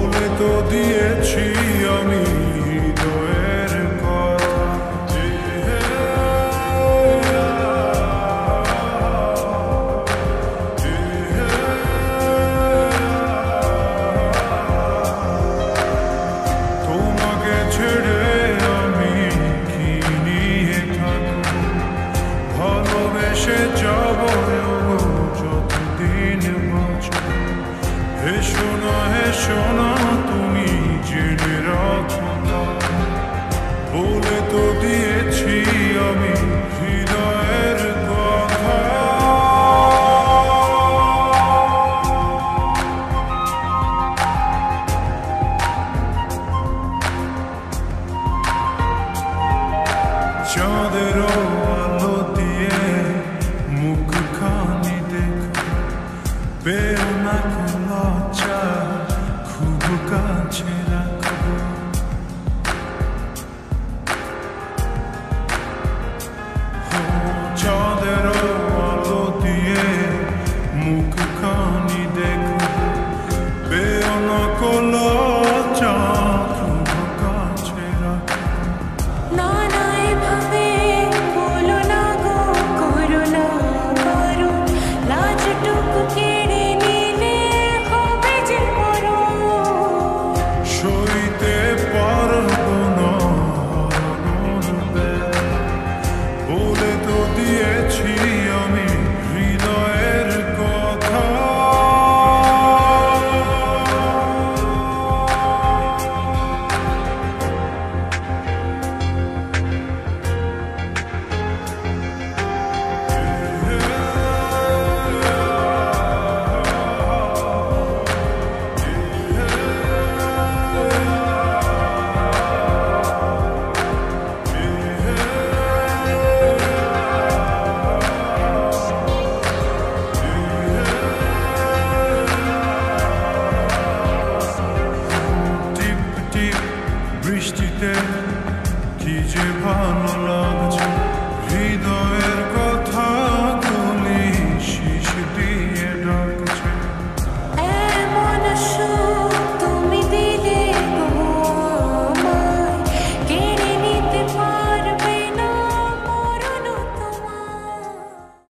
বলে তো দিয়েছি আমি হৃদয়ের কথা তোমাকে ছেড়ে আমি কি নিয়ে থাকবো ভালোবেসে যাব যতদিন বাঁচব হেসো না তুমি জেনে রাখো না বলে তো দিয়েছি আমি হৃদয়ের কথা চাঁদের আলো দিয়ে মুখখানি দেখো পেও না লজ্জা খুব কাছে